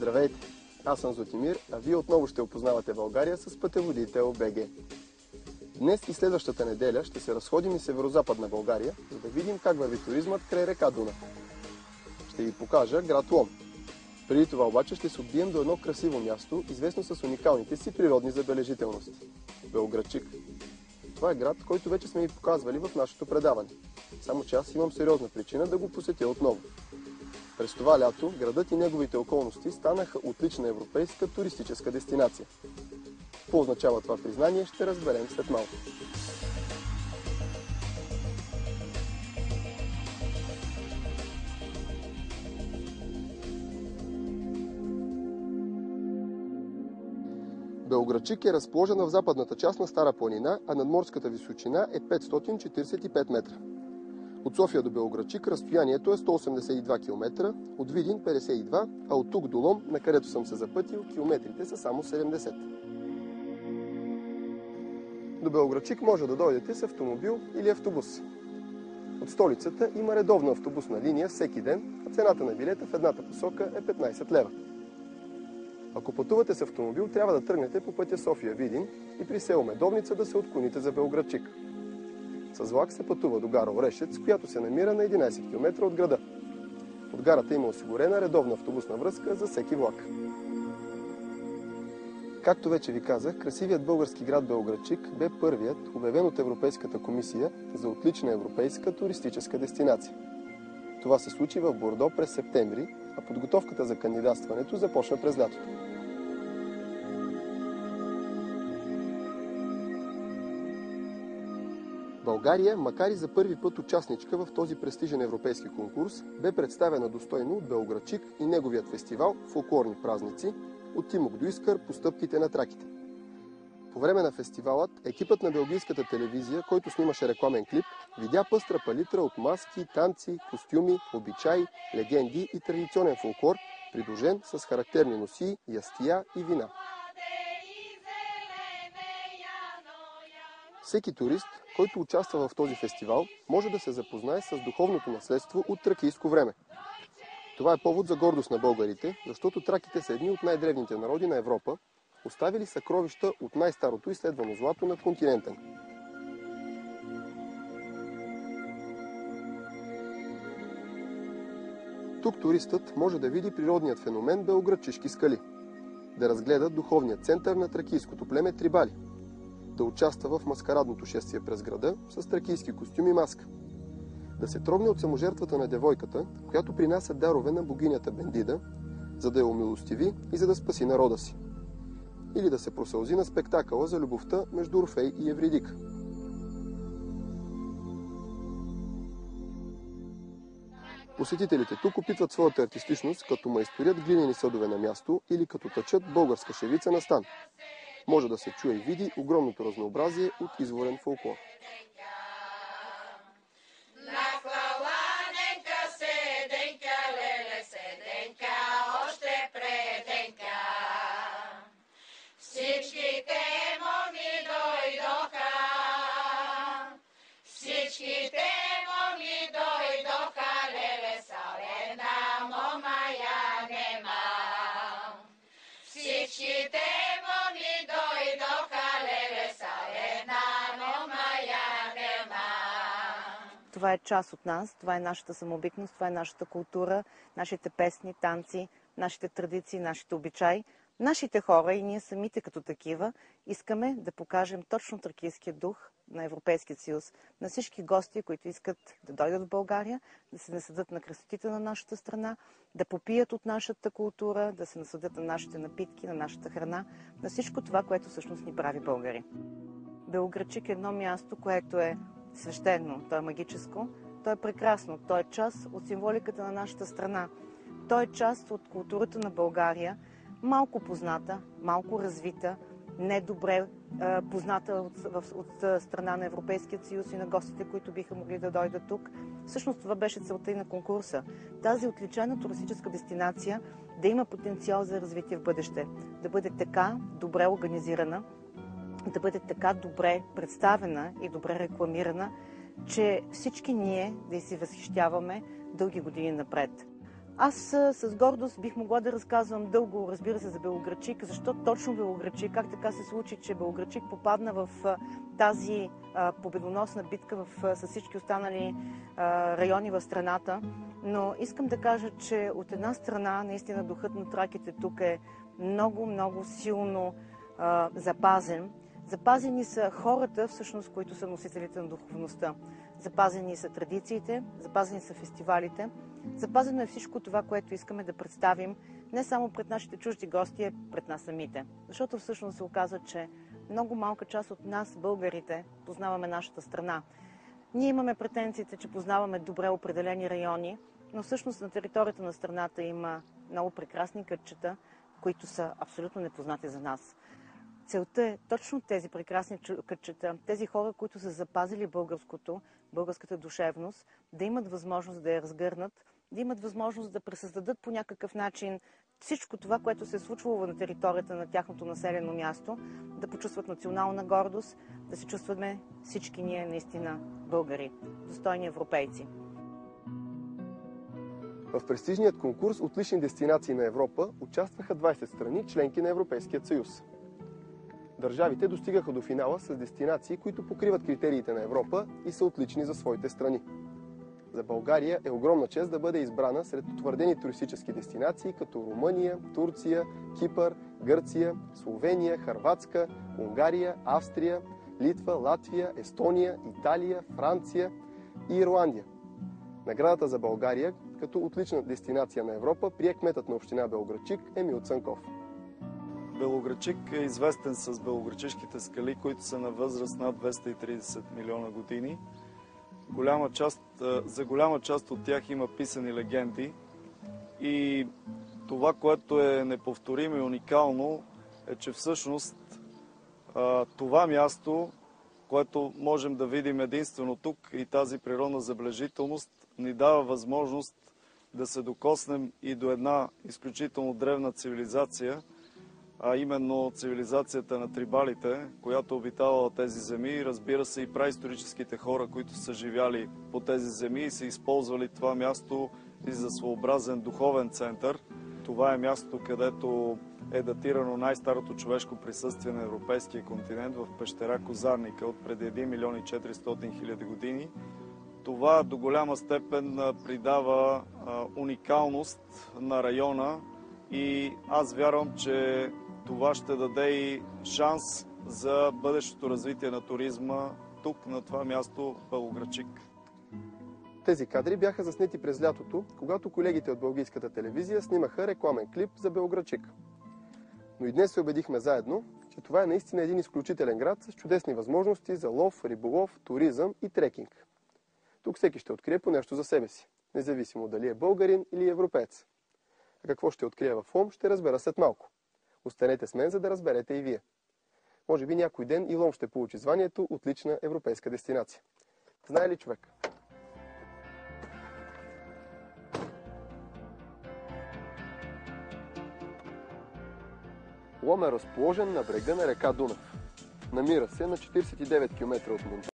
Здравейте! Аз съм Златимир, а вие отново ще опознавате България с Пътеводител БГ. Днес и следващата неделя ще се разходим из северозападна България, за да видим как върви туризмът край река Дунав. Ще ви покажа град Лом. Преди това обаче ще се отбием до едно красиво място, известно с уникалните си природни забележителности – Белоградчик. Това е град, който вече сме ви показвали в нашето предаване. Само че аз имам сериозна причина да го посетя отново. През това лято градът и неговите околности станаха отлична европейска туристическа дестинация. Какво означава това признание, ще разберем след малко. Белоградчик е разположен в западната част на Стара планина, а надморската височина е 545 метра. От София до Белоградчик разстоянието е 182 км, от Видин 52, а от тук до Лом, на където съм се запътил, километрите са само 70. До Белоградчик може да дойдете с автомобил или автобус. От столицата има редовна автобусна линия всеки ден, а цената на билета в едната посока е 15 лева. Ако пътувате с автомобил, трябва да тръгнете по пътя София-Видин и при село Медовница да се отклоните за Белоградчик. С влак се пътува до гара Орешец, която се намира на 11 км от града. От гарата има осигурена редовна автобусна връзка за всеки влак. Както вече ви казах, красивият български град Белоградчик бе първият, обявен от Европейската комисия за отлична европейска туристическа дестинация. Това се случи в Бордо през септември, а подготовката за кандидатстването започна през лятото. България, макар и за първи път участничка в този престижен европейски конкурс, бе представена достойно от Белоградчик и неговият фестивал «Фолклорни празници» от Тимок Дуискър по стъпките на траките. По време на фестивалът, екипът на белгийската телевизия, който снимаше рекламен клип, видя пъстра палитра от маски, танци, костюми, обичаи, легенди и традиционен фолклор, придружен с характерни носии, ястия и вина. Всеки турист, който участва в този фестивал, може да се запознае с духовното наследство от тракийско време. Това е повод за гордост на българите, защото траките са едни от най-древните народи на Европа, оставили съкровища от най-старото изследвано злато на континента. Тук туристът може да види природният феномен Белоградчишки скали, да разгледа духовния център на тракийското племе Трибали, да участва в маскарадното шествие през града с тракийски костюм и маска, да се трогне от саможертвата на девойката, която принася дарове на богинята Бендида, за да я умилостиви и за да спаси народа си, или да се просълзи на спектакъла за любовта между Орфей и Евридика. Посетителите тук опитват своята артистичност, като майсторят глинени съдове на място или като тъчат българска шевица на стан. Може да се чуе и види огромното разнообразие от изворен фолклор. Това е част от нас, това е нашата самобитност, това е нашата култура, нашите песни, танци, нашите традиции, нашите обичаи. Нашите хора и ние самите като такива искаме да покажем точно тракийския дух на Европейския съюз, на всички гости, които искат да дойдат в България, да се насъдят на красотите на нашата страна, да попият от нашата култура, да се насъдят на нашите напитки, на нашата храна, на всичко това, което всъщност ни прави българи. Белоградчик е едно място, което е свещено, то е магическо, то е прекрасно, то е част от символиката на нашата страна, то е част от културата на България, малко позната, малко развита, недобре позната от страна на Европейския съюз и на гостите, които биха могли да дойдат тук. Всъщност това беше целта и на конкурса. Тази отличена туристическа дестинация да има потенциал за развитие в бъдеще, да бъде така добре организирана, да бъде така добре представена и добре рекламирана, че всички ние да си възхищаваме дълги години напред. Аз с гордост бих могла да разказвам дълго, разбира се, за Белоградчик. Защо точно Белоградчик? Как така се случи, че Белоградчик попадна в тази победоносна битка с всички останали райони в страната? Но искам да кажа, че от една страна наистина духът на траките тук е много, много силно запазен. Запазени са хората, всъщност, които са носителите на духовността. Запазени са традициите, запазени са фестивалите, запазено е всичко това, което искаме да представим не само пред нашите чужди гости, а пред нас самите. Защото всъщност се оказа, че много малка част от нас, българите, познаваме нашата страна. Ние имаме претенциите, че познаваме добре определени райони, но всъщност на територията на страната има много прекрасни кътчета, които са абсолютно непознати за нас. Целта е точно тези прекрасни кътчета, тези хора, които са запазили българската душевност, да имат възможност да я разгърнат, да имат възможност да пресъздадат по някакъв начин всичко това, което се е случвало на територията на тяхното населено място, да почувстват национална гордост, да се чувстваме всички ние наистина българи, достойни европейци. В престижният конкурс Отлични дестинации на Европа участваха 20 страни, членки на Европейския съюз. Държавите достигаха до финала с дестинации, които покриват критериите на Европа и са отлични за своите страни. За България е огромна чест да бъде избрана сред утвърдени туристически дестинации като Румъния, Турция, Кипър, Гърция, Словения, Хърватска, Унгария, Австрия, Литва, Латвия, Естония, Италия, Франция и Ирландия. Наградата за България като отлична дестинация на Европа прие кметът на община Белоградчик Емил Цанков. Белоградчик е известен с белоградчишките скали, които са на възраст над 230 милиона години. За голяма част от тях има писани легенди и това, което е неповторимо и уникално, е, че всъщност това място, което можем да видим единствено тук и тази природна забележителност, ни дава възможност да се докоснем и до една изключително древна цивилизация, а именно цивилизацията на трибалите, която обитавала тези земи, разбира се и праисторическите хора, които са живяли по тези земи и са използвали това място и за своеобразен духовен център. Това е място, където е датирано най-старото човешко присъствие на европейския континент в пещера Козарника от преди 1 милион и 400 хиляди години. Това до голяма степен придава уникалност на района и аз вярвам, че това ще даде и шанс за бъдещото развитие на туризма тук, на това място Белоградчик. Тези кадри бяха заснети през лятото, когато колегите от Белгийската телевизия снимаха рекламен клип за Белоградчик. Но и днес се убедихме заедно, че това е наистина един изключителен град с чудесни възможности за лов, риболов, туризъм и трекинг. Тук всеки ще открие по нещо за себе си, независимо дали е българин или европеец. А какво ще открие в Лом, ще разбера след малко. Останете с мен, за да разберете и вие. Може би някой ден и Лом ще получи званието отлична европейска дестинация. Знае ли човек? Лом е разположен на брега на река Дунав. Намира се на 49 км от Монтана.